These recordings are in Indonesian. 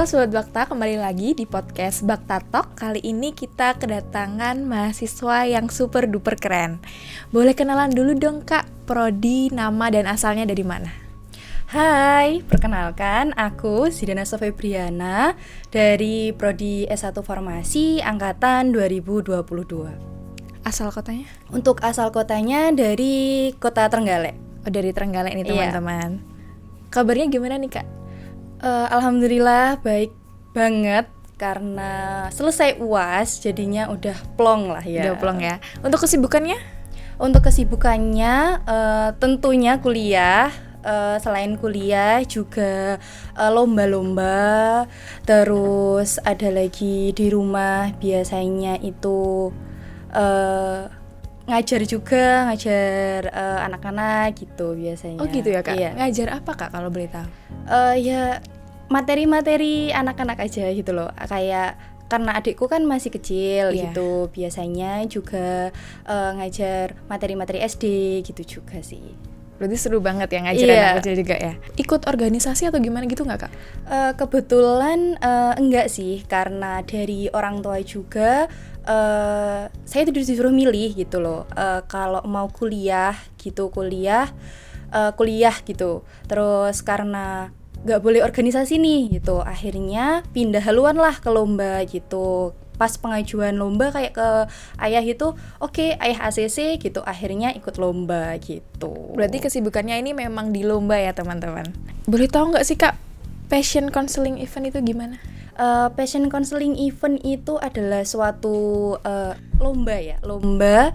Halo Sobat Bakta, kembali lagi di podcast Bakta Talk. Kali ini kita kedatangan mahasiswa yang super duper keren. Boleh kenalan dulu dong Kak, prodi, nama dan asalnya dari mana? Hai, perkenalkan aku Zidana Sofebriana dari prodi S1 Farmasi angkatan 2022. Asal kotanya? Untuk asal kotanya dari Kota Trenggalek. Oh, dari Trenggalek ini teman-teman. Kabarnya gimana nih Kak? Alhamdulillah baik banget karena selesai UAS jadinya udah plong lah ya. Udah plong ya. Untuk kesibukannya? Untuk kesibukannya tentunya kuliah. Selain kuliah juga lomba-lomba, terus ada lagi di rumah biasanya itu ngajar anak-anak gitu biasanya. Oh gitu ya Kak? Iya. Ngajar apa Kak kalau boleh tahu? Ya materi-materi anak-anak aja gitu loh, kayak karena adikku kan masih kecil gitu, biasanya juga ngajar materi-materi SD gitu juga sih. Berarti seru banget ya ngajar anak kecil juga ya. Ikut organisasi atau gimana gitu nggak Kak? Kebetulan enggak sih, karena dari orang tua juga saya tuh disuruh milih gitu loh. Kalau mau kuliah gitu, kuliah gitu. Terus karena nggak boleh organisasi nih gitu, akhirnya pindah haluan lah ke lomba gitu. Pas pengajuan lomba kayak ke ayah itu, oke, ayah ACC gitu, akhirnya ikut lomba gitu. Berarti kesibukannya ini memang di lomba ya teman-teman. Boleh tahu nggak sih Kak, passion counseling event itu gimana? Passion counseling event itu adalah suatu lomba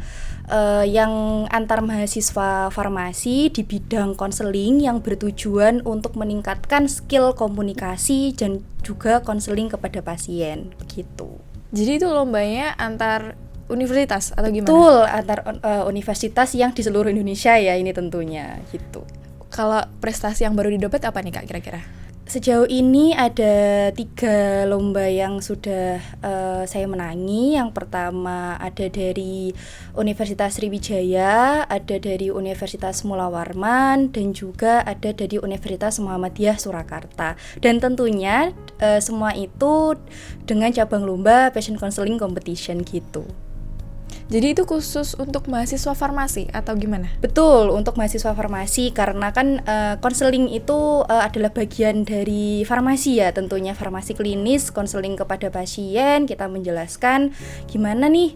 yang antar mahasiswa farmasi di bidang konseling yang bertujuan untuk meningkatkan skill komunikasi dan juga konseling kepada pasien begitu. Jadi itu lombanya antar universitas atau gimana? Betul, antar universitas yang di seluruh Indonesia ya ini tentunya gitu. Kalau prestasi yang baru didapat apa nih Kak kira-kira? Sejauh ini ada 3 lomba yang sudah saya menangi. Yang pertama ada dari Universitas Sriwijaya, ada dari Universitas Mula Warman, dan juga ada dari Universitas Muhammadiyah Surakarta. Dan tentunya semua itu dengan cabang lomba Passion Counseling Competition gitu. Jadi itu khusus untuk mahasiswa farmasi atau gimana? Betul, untuk mahasiswa farmasi karena kan konseling itu adalah bagian dari farmasi ya, tentunya farmasi klinis, konseling kepada pasien, kita menjelaskan gimana nih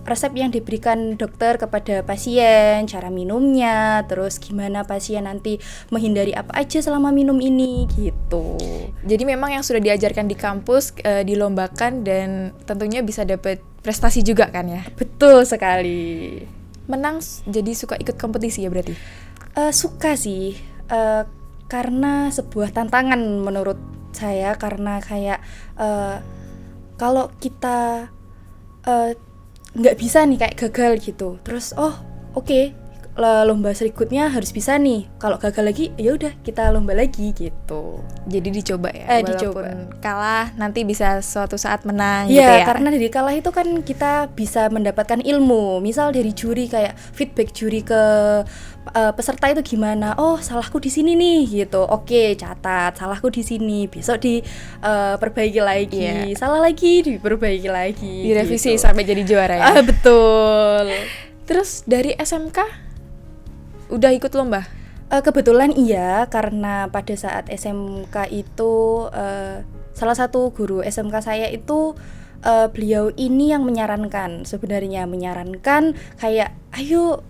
resep yang diberikan dokter kepada pasien, cara minumnya, terus gimana pasien nanti menghindari apa aja selama minum ini gitu. Jadi memang yang sudah diajarkan di kampus dilombakan dan tentunya bisa dapat prestasi juga kan ya? Betul sekali. Menang jadi suka ikut kompetisi ya berarti? Suka sih, karena sebuah tantangan menurut saya, karena kayak kalau kita nggak bisa nih kayak gagal gitu, terus oke, lomba berikutnya harus bisa nih. Kalau gagal lagi ya udah kita lomba lagi gitu. Jadi dicoba ya, walaupun dicoba. Kalah nanti bisa suatu saat menang gitu ya. Karena dari kalah itu kan kita bisa mendapatkan ilmu. Misal dari juri, kayak feedback juri ke peserta itu gimana? Oh, salahku di sini nih gitu. Oke, catat salahku di sini. Besok diperbaiki lagi. Salah lagi diperbaiki lagi. Direvisi gitu. sampai jadi juara ya. Betul. Terus dari SMK udah ikut lomba? Kebetulan iya, karena pada saat SMK itu salah satu guru SMK saya itu beliau ini yang menyarankan kayak ayo,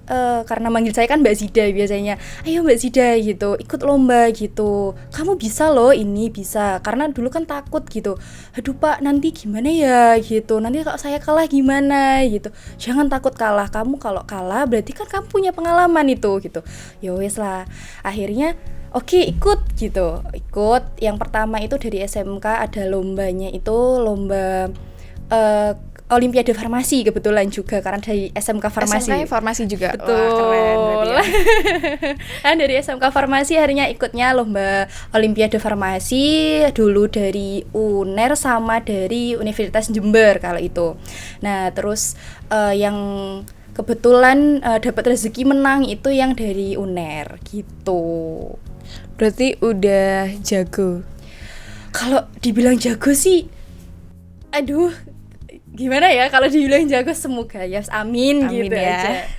karena manggil saya kan Mbak Zida biasanya, ayo Mbak Zida gitu, ikut lomba gitu, kamu bisa loh, ini bisa. Karena dulu kan takut gitu, aduh Pak nanti gimana ya gitu, nanti kalau saya kalah gimana gitu. Jangan takut kalah, kamu kalau kalah berarti kan kamu punya pengalaman itu gitu. Ya wes lah, akhirnya oke, ikut. Yang pertama itu dari SMK ada lombanya itu lomba Olimpiade Farmasi, kebetulan juga karena dari SMK Farmasi. SMK Farmasi juga. Betul. Wah, keren berarti ya. Kan dari SMK Farmasi akhirnya ikutnya lomba Olimpiade Farmasi dulu dari UNER sama dari Universitas Jember kalau itu. Nah, terus yang kebetulan dapat rezeki menang itu yang dari UNER gitu. Berarti udah jago. Kalau dibilang jago sih, aduh, gimana ya kalau dibilang jago, semoga ya, amin gitu ya. aja.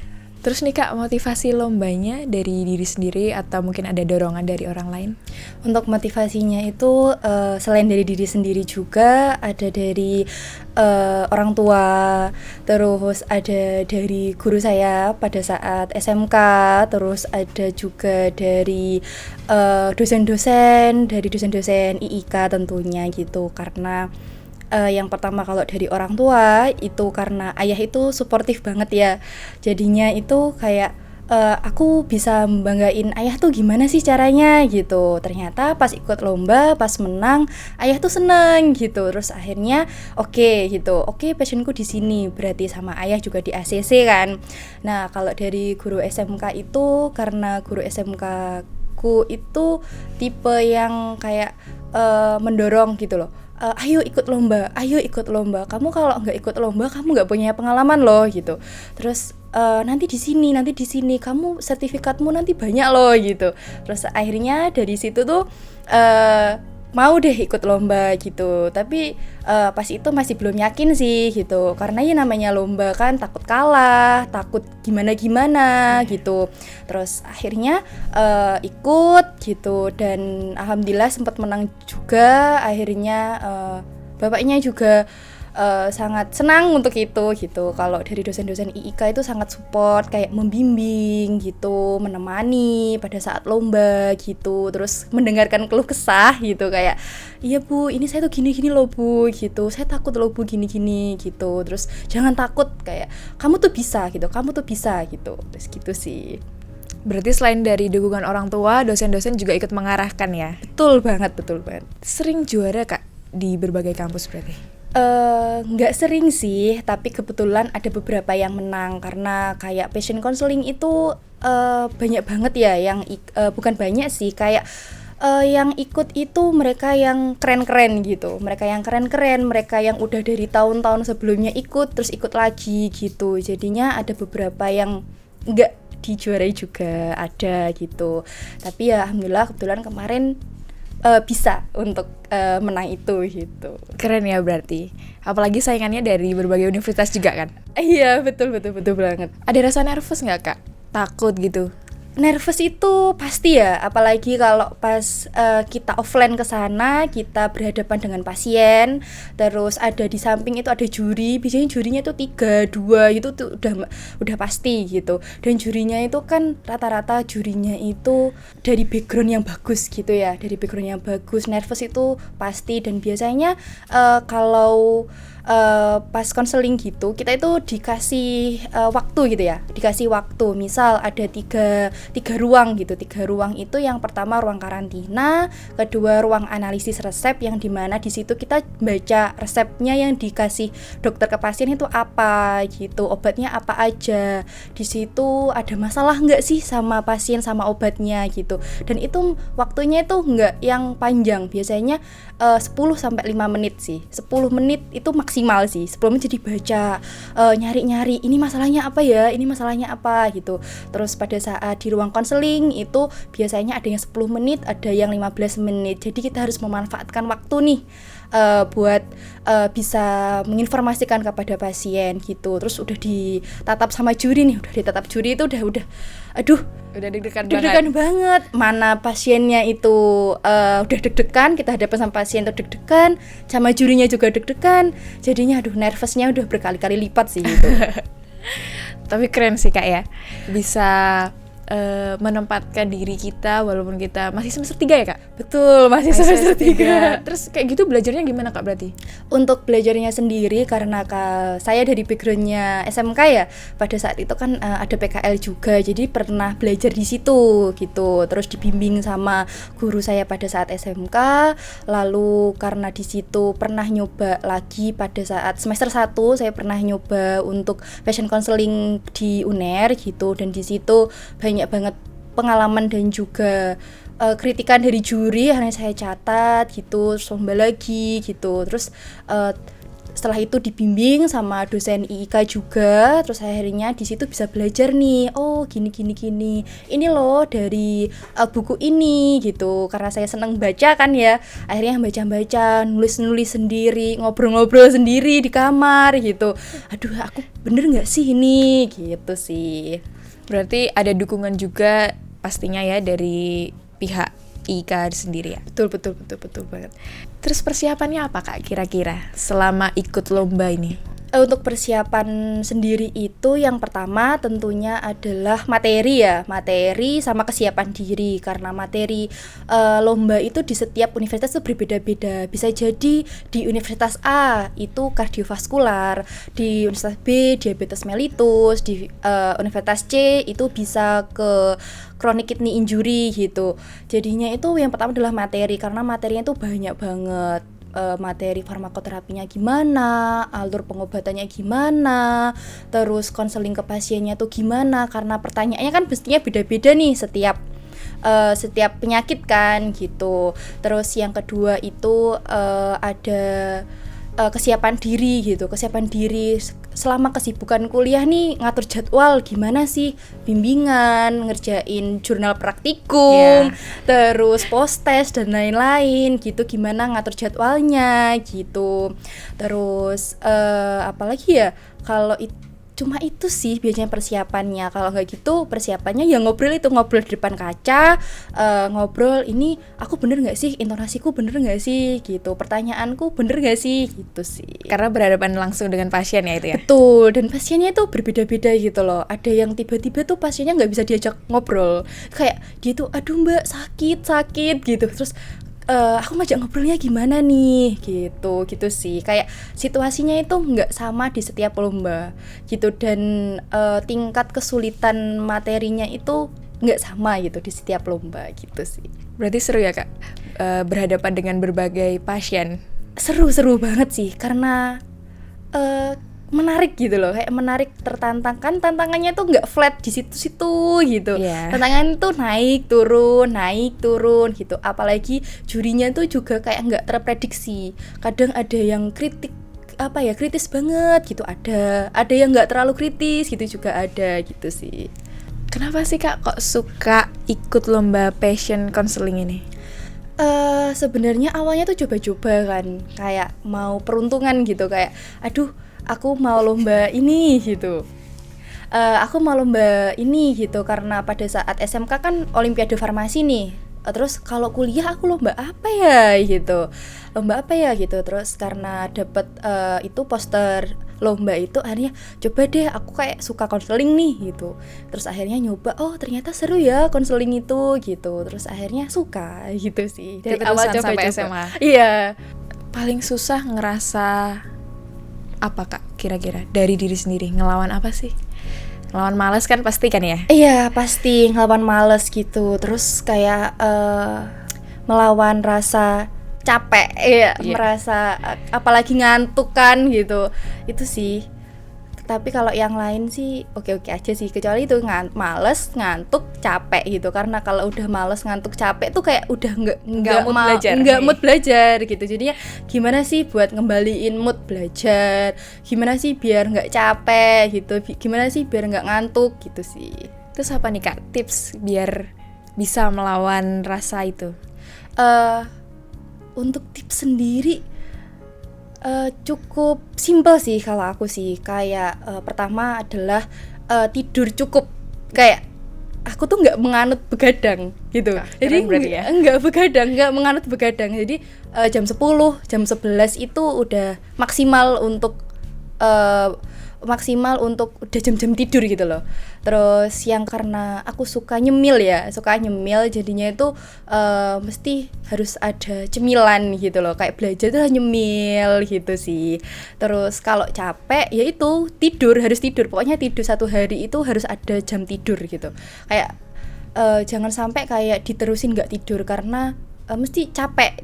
Terus nih Kak, motivasi lombanya dari diri sendiri atau mungkin ada dorongan dari orang lain? Untuk motivasinya itu selain dari diri sendiri juga ada dari orang tua, terus ada dari guru saya pada saat SMK, terus ada juga dari dosen-dosen IIK tentunya gitu. Karena yang pertama kalau dari orang tua itu karena ayah itu suportif banget ya, jadinya itu kayak aku bisa membanggain ayah tuh gimana sih caranya gitu. Ternyata pas ikut lomba, pas menang, ayah tuh seneng gitu. Terus akhirnya oke, passionku di sini, berarti sama ayah juga di ACC kan. Nah kalau dari guru SMK itu, karena guru SMK ku itu tipe yang kayak mendorong gitu loh. Ayo ikut lomba, kamu kalau nggak ikut lomba kamu nggak punya pengalaman loh gitu. Terus nanti di sini kamu sertifikatmu nanti banyak loh gitu. Terus akhirnya dari situ tuh mau deh ikut lomba gitu. Tapi pas itu masih belum yakin sih gitu, karena ya namanya lomba kan takut kalah, takut gimana gitu. Terus akhirnya ikut gitu, dan alhamdulillah sempat menang juga. Akhirnya bapaknya juga sangat senang untuk itu gitu. Kalau dari dosen-dosen IIK itu sangat support, kayak membimbing gitu, menemani pada saat lomba gitu. Terus mendengarkan keluh kesah gitu, kayak iya bu, ini saya tuh gini-gini loh bu gitu, saya takut loh bu gini-gini gitu. Terus jangan takut, kayak kamu tuh bisa gitu. Terus gitu sih. Berarti selain dari dukungan orang tua, dosen-dosen juga ikut mengarahkan ya? Betul banget. Sering juara Kak di berbagai kampus berarti? Nggak sering sih, tapi kebetulan ada beberapa yang menang. Karena kayak passion counseling itu banyak banget ya yang bukan banyak sih, kayak yang ikut itu mereka yang keren-keren gitu. Mereka yang udah dari tahun-tahun sebelumnya ikut, terus ikut lagi gitu. Jadinya ada beberapa yang nggak dijuarai juga ada gitu. Tapi ya alhamdulillah kebetulan kemarin bisa untuk menang itu gitu. Keren ya berarti. Apalagi saingannya dari berbagai universitas juga kan? Iya betul banget. Ada rasa nervous nggak Kak? Takut gitu? Nervous itu pasti ya, apalagi kalau pas kita offline ke sana, kita berhadapan dengan pasien, terus ada di samping itu ada juri, biasanya jurinya itu 3-2 itu tuh udah pasti gitu. Dan jurinya itu kan rata-rata jurinya itu dari background yang bagus gitu ya, nervous itu pasti. Dan biasanya kalau pas konseling gitu, kita itu dikasih waktu gitu ya, misal ada tiga ruang gitu. 3 ruang itu, yang pertama ruang karantina, kedua ruang analisis resep, yang dimana di situ kita baca resepnya yang dikasih dokter ke pasien itu apa gitu, obatnya apa aja, di situ ada masalah nggak sih sama pasien sama obatnya gitu. Dan itu waktunya itu nggak yang panjang, biasanya 10-5 menit sih. 10 menit itu maksimal sih. 10 menit jadi baca, nyari-nyari ini masalahnya apa gitu. Terus pada saat di ruang konseling itu biasanya ada yang 10 menit, ada yang 15 menit. Jadi kita harus memanfaatkan waktu nih buat bisa menginformasikan kepada pasien gitu. Terus udah ditatap sama juri nih, udah aduh, udah deg-degan banget. Mana pasiennya itu udah deg-degan, kita hadapan sama pasien tuh deg-degan, sama jurinya juga deg-degan. Jadinya aduh, nervousnya udah berkali-kali lipat sih gitu. Tapi keren sih Kak ya, bisa menempatkan diri kita walaupun kita masih semester 3 ya Kak? Betul, masih semester 3. Terus kayak gitu belajarnya gimana Kak berarti? Untuk belajarnya sendiri, karena saya dari backgroundnya SMK ya, pada saat itu kan ada PKL juga, jadi pernah belajar di situ gitu. Terus dibimbing sama guru saya pada saat SMK. Lalu karena di situ pernah nyoba lagi pada saat semester 1, saya pernah nyoba untuk passion counseling di UNER gitu. Dan di situ banyak banget pengalaman dan juga kritikan dari juri, hanya saya catat gitu, terus lomba lagi gitu. Terus setelah itu dibimbing sama dosen IIK juga, terus akhirnya di situ bisa belajar nih, oh gini ini loh dari buku ini gitu. Karena saya seneng baca kan ya, akhirnya baca nulis sendiri, ngobrol sendiri di kamar gitu. Aduh, aku bener nggak sih ini gitu sih. Berarti ada dukungan juga pastinya ya dari pihak IIK sendiri ya. Betul banget. Terus persiapannya apa Kak kira-kira selama ikut lomba ini? Untuk persiapan sendiri itu yang pertama tentunya adalah materi sama kesiapan diri. Karena materi lomba itu di setiap universitas itu berbeda-beda. Bisa jadi di Universitas A itu kardiovaskular, di Universitas B diabetes mellitus, di Universitas C itu bisa ke chronic kidney injury gitu. Jadinya itu yang pertama adalah materi, karena materinya itu banyak banget. Materi farmakoterapinya gimana, alur pengobatannya gimana, terus konseling ke pasiennya tuh gimana, karena pertanyaannya kan pastinya beda-beda nih setiap penyakit kan gitu. Terus yang kedua itu ada kesiapan diri selama kesibukan kuliah nih, ngatur jadwal gimana sih, bimbingan, ngerjain jurnal praktikum, terus post test dan lain-lain gitu, gimana ngatur jadwalnya gitu. Terus apalagi ya, kalau cuma itu sih biasanya persiapannya. Kalau nggak gitu persiapannya ya ngobrol di depan kaca, ngobrol ini aku bener nggak sih, intonasiku bener nggak sih gitu, pertanyaanku bener nggak sih gitu sih. Karena berhadapan langsung dengan pasien ya itu ya. Betul, dan pasiennya itu berbeda-beda gitu loh. Ada yang tiba-tiba tuh pasiennya nggak bisa diajak ngobrol, kayak dia tuh aduh mbak sakit gitu, terus aku ngajak ngobrolnya gimana nih gitu sih. Kayak situasinya itu nggak sama di setiap lomba gitu, dan tingkat kesulitan materinya itu nggak sama gitu di setiap lomba gitu sih. Berarti seru ya Kak, berhadapan dengan berbagai pasien. Seru banget sih, karena menarik gitu loh, kayak menarik, tertantangkan. Tantangannya tuh nggak flat di situ-situ gitu. Tantangan tuh naik turun gitu. Apalagi jurinya tuh juga kayak nggak terprediksi. Kadang ada yang kritis banget gitu, ada yang nggak terlalu kritis gitu juga ada gitu sih. Kenapa sih Kak kok suka ikut lomba passion counseling ini? Sebenarnya awalnya tuh coba-coba kan, kayak mau peruntungan gitu, kayak aduh aku mau lomba ini gitu. Aku mau lomba ini gitu, karena pada saat SMK kan olimpiade farmasi nih. Terus kalau kuliah aku lomba apa ya gitu. Terus karena dapet itu poster lomba itu, akhirnya coba deh aku kayak suka konseling nih gitu. Terus akhirnya nyoba, oh ternyata seru ya konseling itu gitu. Terus akhirnya suka gitu sih. Dari awal sampai SMA. Iya. Paling susah ngerasa apa Kak kira-kira dari diri sendiri? Ngelawan apa sih? Ngelawan males kan pasti kan ya? Iya pasti ngelawan males gitu. Terus kayak melawan rasa capek merasa apalagi ngantuk kan gitu. Itu sih. Tapi kalau yang lain sih oke-oke aja sih, kecuali itu males, ngantuk, capek gitu. Karena kalau udah males, ngantuk, capek tuh kayak udah nggak mood belajar gitu. Jadinya gimana sih buat ngembaliin mood belajar, gimana sih biar nggak capek gitu, gimana sih biar nggak ngantuk gitu sih. Terus apa nih Kak tips biar bisa melawan rasa itu? Untuk tips sendiri cukup simple sih kalau aku sih. Kayak pertama adalah tidur cukup. Kayak aku tuh nggak menganut begadang gitu. Jadi nggak begadang, nggak menganut begadang. Jadi jam 10, jam 11 itu udah maksimal untuk udah jam-jam tidur gitu loh. Terus yang karena aku suka nyemil, jadinya itu mesti harus ada cemilan gitu loh. Kayak belajar tuh nyemil gitu sih. Terus kalau capek ya itu harus tidur. Pokoknya tidur satu hari itu harus ada jam tidur gitu. Kayak jangan sampai kayak diterusin nggak tidur, karena mesti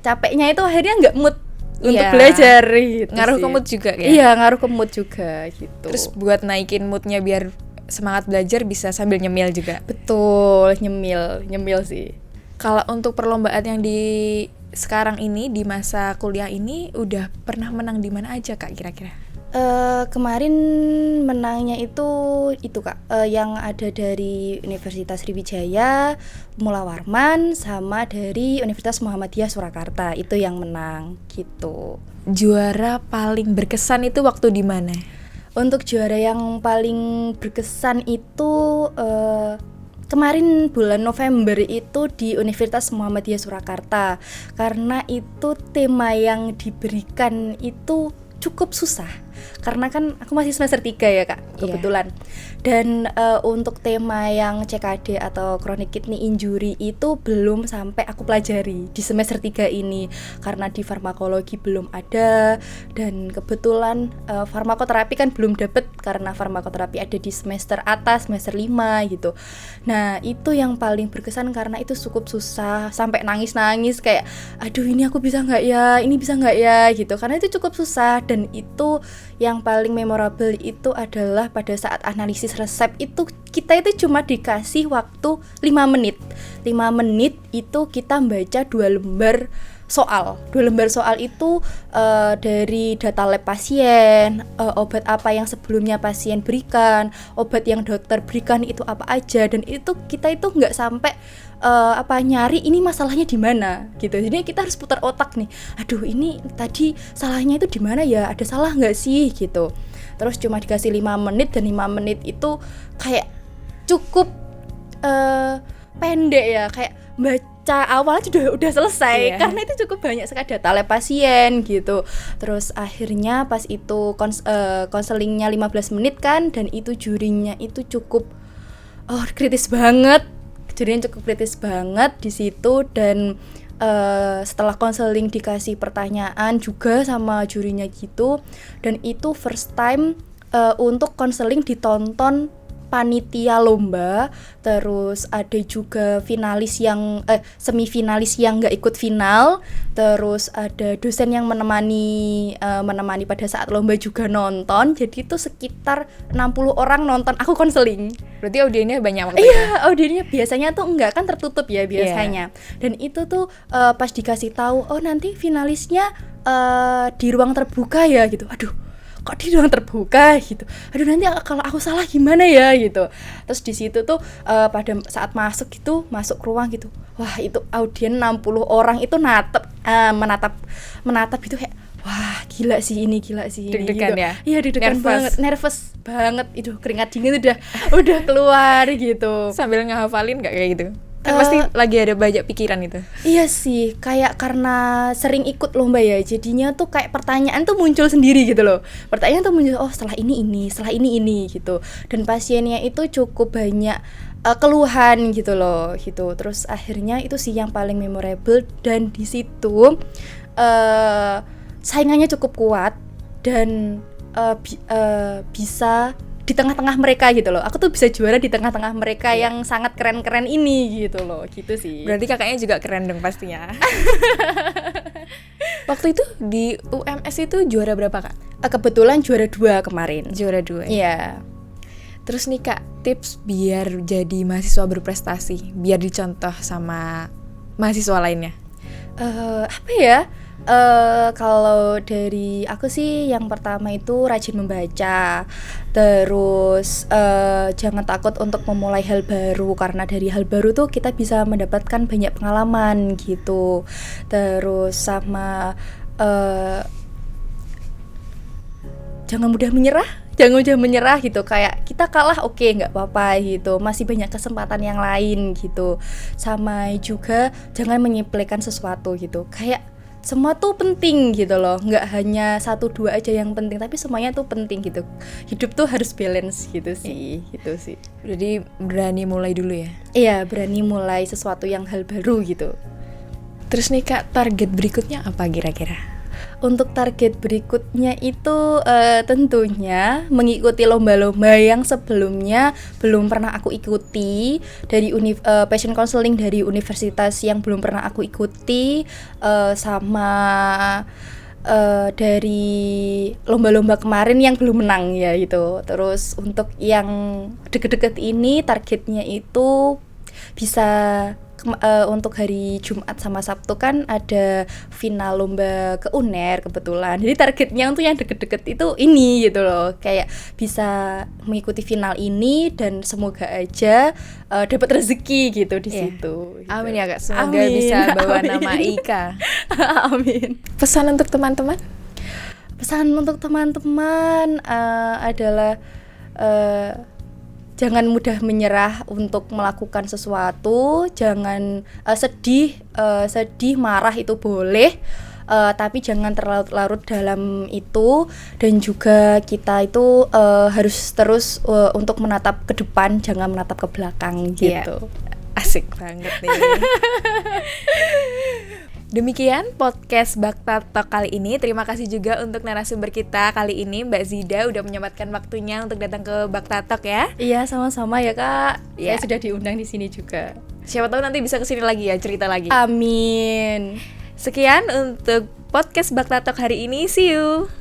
capeknya itu akhirnya nggak mood untuk belajar gitu. Ngaruh ke mood juga ya? Iya, ngaruh ke mood juga gitu. Terus buat naikin moodnya biar semangat belajar bisa sambil nyemil juga? Betul, nyemil sih. Kalau untuk perlombaan yang di sekarang ini di masa kuliah ini udah pernah menang di mana aja Kak kira-kira? Kemarin menangnya itu Kak, yang ada dari Universitas Sriwijaya, Mula Warman, sama dari Universitas Muhammadiyah Surakarta, itu yang menang gitu. Juara paling berkesan itu waktu di mana? Untuk juara yang paling berkesan itu kemarin bulan November itu di Universitas Muhammadiyah Surakarta, karena itu tema yang diberikan itu cukup susah. Karena kan aku masih semester 3 ya Kak, kebetulan. Dan untuk tema yang CKD atau chronic kidney injury itu belum sampai aku pelajari di semester 3 ini, karena di farmakologi belum ada, dan kebetulan farmakoterapi kan belum dapet karena farmakoterapi ada di semester atas, semester 5 gitu. Nah itu yang paling berkesan karena itu cukup susah, sampai nangis-nangis kayak aduh ini aku bisa nggak ya, ini bisa nggak ya gitu, karena itu cukup susah. Dan itu yang paling memorable itu adalah pada saat analisis resep itu kita itu cuma dikasih waktu 5 menit. 5 menit itu kita baca 2 lembar soal. 2 lembar soal itu dari data lab pasien, obat apa yang sebelumnya pasien berikan, obat yang dokter berikan itu apa aja, dan itu kita itu nggak sampai nyari ini masalahnya di mana gitu. Jadi kita harus putar otak nih. Aduh, ini tadi salahnya itu di mana ya? Ada salah nggak sih gitu. Terus cuma dikasih 5 menit, dan 5 menit itu kayak cukup pendek ya, kayak baca awalnya udah selesai karena itu cukup banyak sekali data lab pasien gitu. Terus akhirnya pas itu konselingnya 15 menit kan, dan itu jurinya itu cukup kritis banget. Jurinya cukup kritis banget di situ. Dan setelah konseling dikasih pertanyaan juga sama jurinya gitu. Dan itu first time untuk konseling ditonton panitia lomba. Terus ada juga finalis yang semifinalis yang nggak ikut final. Terus ada dosen yang menemani pada saat lomba juga nonton. Jadi itu sekitar 60 orang nonton aku konseling. Berarti audiennya banyak waktu. Iya, audiennya biasanya tuh enggak kan, tertutup ya biasanya. Dan itu tuh pas dikasih tahu, oh nanti finalisnya di ruang terbuka ya gitu. Aduh, kok di ruang terbuka gitu. Aduh, nanti kalau aku salah gimana ya gitu. Terus di situ tuh pada saat masuk ruang gitu. Wah, itu audien 60 orang itu menatap itu kayak wah, gila sih ini deg-degan gitu. Ya? Iya, deg-degan banget, nervous banget. Itu keringat dingin udah keluar gitu. Sambil ngehafalin nggak kayak gitu? Kan pasti lagi ada banyak pikiran itu. Iya sih, kayak karena sering ikut lomba ya, jadinya tuh kayak pertanyaan tuh muncul sendiri gitu loh. Pertanyaan tuh muncul, oh setelah ini gitu. Dan pasiennya itu cukup banyak keluhan gitu loh gitu. Terus akhirnya itu sih yang paling memorable. Dan di situ saingannya cukup kuat, dan bisa di tengah-tengah mereka gitu loh. Aku tuh bisa juara di tengah-tengah mereka yang sangat keren-keren ini gitu loh, gitu sih. Berarti kakaknya juga keren dong pastinya. Waktu itu di UMS itu juara berapa Kak? Kebetulan juara 2 kemarin. Juara 2 ya? Iya. Terus nih Kak, tips biar jadi mahasiswa berprestasi, biar dicontoh sama mahasiswa lainnya. Apa ya? Kalau dari aku sih yang pertama itu rajin membaca. Terus jangan takut untuk memulai hal baru, karena dari hal baru tuh kita bisa mendapatkan banyak pengalaman gitu. Terus sama jangan mudah menyerah gitu. Kayak kita kalah oke, nggak apa-apa gitu, masih banyak kesempatan yang lain gitu. Sama juga jangan menyepelekan sesuatu gitu, kayak semua tuh penting gitu loh, nggak hanya 1-2 aja yang penting, tapi semuanya tuh penting gitu. Hidup tuh harus balance gitu sih. Berarti berani mulai dulu ya? Iya, berani mulai sesuatu yang hal baru gitu. Terus nih Kak, target berikutnya apa kira-kira? Untuk target berikutnya itu tentunya mengikuti lomba-lomba yang sebelumnya belum pernah aku ikuti, dari passion counseling dari universitas yang belum pernah aku ikuti, sama dari lomba-lomba kemarin yang belum menang ya gitu. Terus untuk yang deket-deket ini targetnya itu bisa untuk hari Jumat sama Sabtu kan ada final lomba ke UNER kebetulan. Jadi targetnya untuk yang deket-deket itu ini gitu loh. Kayak bisa mengikuti final ini dan semoga aja dapat rezeki gitu di situ. Gitu. Amin ya Kak, semoga bisa bawa nama Ika. Amin. Pesan untuk teman-teman? Pesan untuk teman-teman adalah jangan mudah menyerah untuk melakukan sesuatu, jangan sedih, marah itu boleh, tapi jangan terlalu larut dalam itu, dan juga kita itu harus terus untuk menatap ke depan, jangan menatap ke belakang gitu. Asik banget nih. Demikian podcast Bakta Talk kali ini. Terima kasih juga untuk narasumber kita kali ini, Mbak Zida, udah menyempatkan waktunya untuk datang ke Bakta Talk ya. Iya, sama-sama ya Kak. Ya. Saya sudah diundang di sini juga. Siapa tahu nanti bisa kesini lagi ya, cerita lagi. Amin. Sekian untuk podcast Bakta Talk hari ini. See you.